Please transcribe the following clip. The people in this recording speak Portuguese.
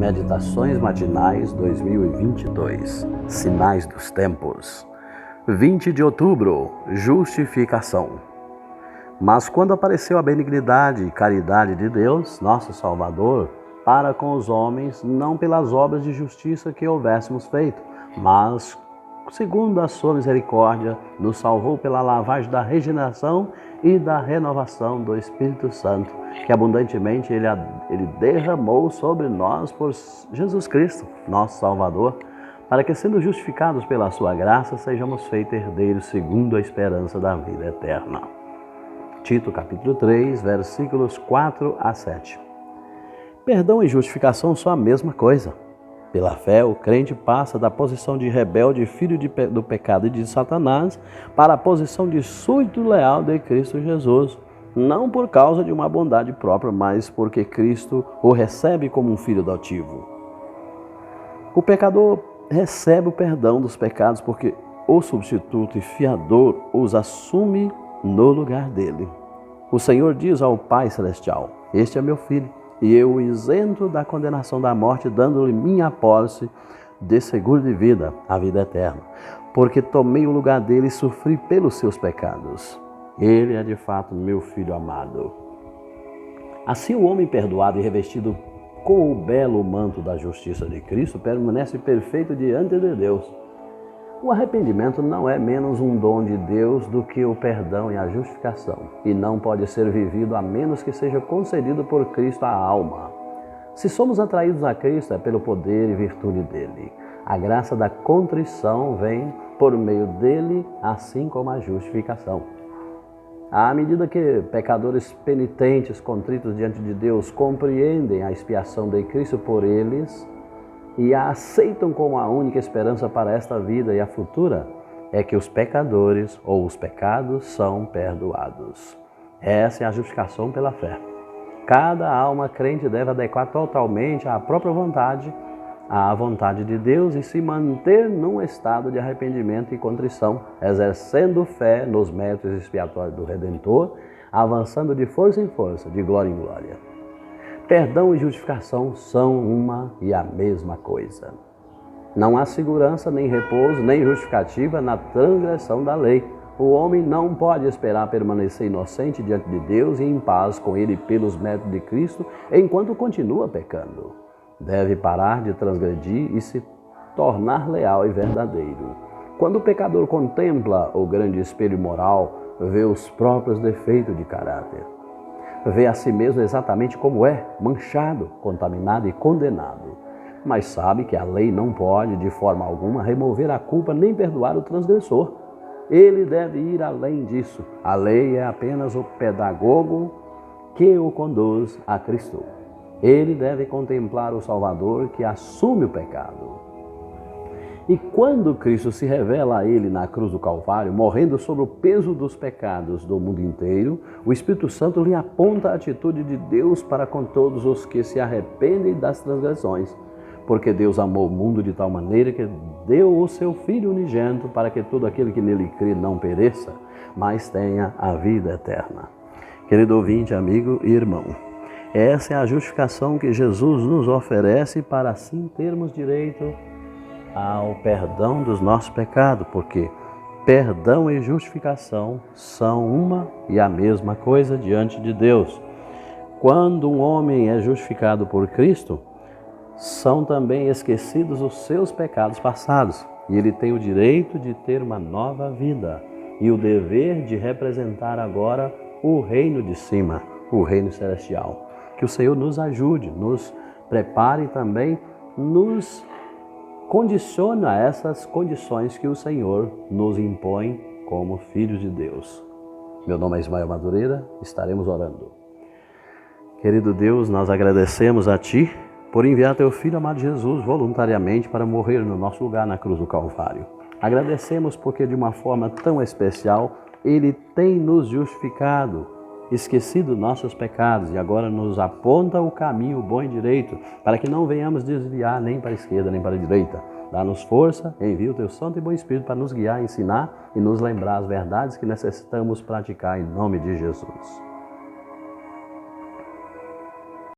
Meditações Matinais 2022. Sinais dos Tempos. 20 de outubro. Justificação. Mas quando apareceu a benignidade e caridade de Deus, nosso Salvador, para com os homens, não pelas obras de justiça que houvéssemos feito, mas, segundo a sua misericórdia, nos salvou pela lavagem da regeneração e da renovação do Espírito Santo, que abundantemente Ele derramou sobre nós por Jesus Cristo, nosso Salvador, para que, sendo justificados pela sua graça, sejamos feitos herdeiros segundo a esperança da vida eterna. Tito, capítulo 3, versículos 4 a 7. Perdão e justificação são a mesma coisa. Pela fé, o crente passa da posição de rebelde, filho do pecado e de Satanás, para a posição de súdito leal de Cristo Jesus, não por causa de uma bondade própria, mas porque Cristo o recebe como um filho adotivo. O pecador recebe o perdão dos pecados porque o substituto e fiador os assume no lugar dele. O Senhor diz ao Pai Celestial: "Este é meu filho, e eu o isento da condenação da morte, dando-lhe minha posse de seguro de vida, a vida eterna, porque tomei o lugar dele e sofri pelos seus pecados. Ele é de fato meu filho amado." Assim, o homem perdoado e revestido com o belo manto da justiça de Cristo permanece perfeito diante de Deus. O arrependimento não é menos um dom de Deus do que o perdão e a justificação, e não pode ser vivido a menos que seja concedido por Cristo à alma. Se somos atraídos a Cristo, é pelo poder e virtude dele. A graça da contrição vem por meio dele, assim como a justificação. À medida que pecadores penitentes, contritos diante de Deus, compreendem a expiação de Cristo por eles e a aceitam como a única esperança para esta vida e a futura, é que os pecadores ou os pecados são perdoados. Essa é a justificação pela fé. Cada alma crente deve adequar totalmente a própria vontade à vontade de Deus e se manter num estado de arrependimento e contrição, exercendo fé nos méritos expiatórios do Redentor, avançando de força em força, de glória em glória. Perdão e justificação são uma e a mesma coisa. Não há segurança, nem repouso, nem justificativa na transgressão da lei. O homem não pode esperar permanecer inocente diante de Deus e em paz com Ele pelos méritos de Cristo enquanto continua pecando. Deve parar de transgredir e se tornar leal e verdadeiro. Quando o pecador contempla o grande espelho moral, vê os próprios defeitos de caráter. Vê a si mesmo exatamente como é, manchado, contaminado e condenado. Mas sabe que a lei não pode, de forma alguma, remover a culpa nem perdoar o transgressor. Ele deve ir além disso. A lei é apenas o pedagogo que o conduz a Cristo. Ele deve contemplar o Salvador que assume o pecado. E quando Cristo se revela a ele na cruz do Calvário, morrendo sobre o peso dos pecados do mundo inteiro, o Espírito Santo lhe aponta a atitude de Deus para com todos os que se arrependem das transgressões. Porque Deus amou o mundo de tal maneira que deu o seu Filho unigênito para que todo aquele que nele crê não pereça, mas tenha a vida eterna. Querido ouvinte, amigo e irmão, essa é a justificação que Jesus nos oferece para assim termos direito ao perdão dos nossos pecados, porque perdão e justificação são uma e a mesma coisa diante de Deus. Quando um homem é justificado por Cristo, são também esquecidos os seus pecados passados, e ele tem o direito de ter uma nova vida e o dever de representar agora o reino de cima, o reino celestial. Que o Senhor nos ajude, nos prepare e também nos condiciona essas condições que o Senhor nos impõe como filhos de Deus. Meu nome é Ismael Madureira, estaremos orando. Querido Deus, nós agradecemos a Ti por enviar Teu Filho amado Jesus voluntariamente para morrer no nosso lugar na cruz do Calvário. Agradecemos porque de uma forma tão especial Ele tem nos justificado, esquecido nossos pecados e agora nos aponta o caminho bom e direito para que não venhamos desviar nem para a esquerda nem para a direita. Dá-nos força, envia o Teu Santo e bom Espírito para nos guiar, ensinar e nos lembrar as verdades que necessitamos praticar em nome de Jesus.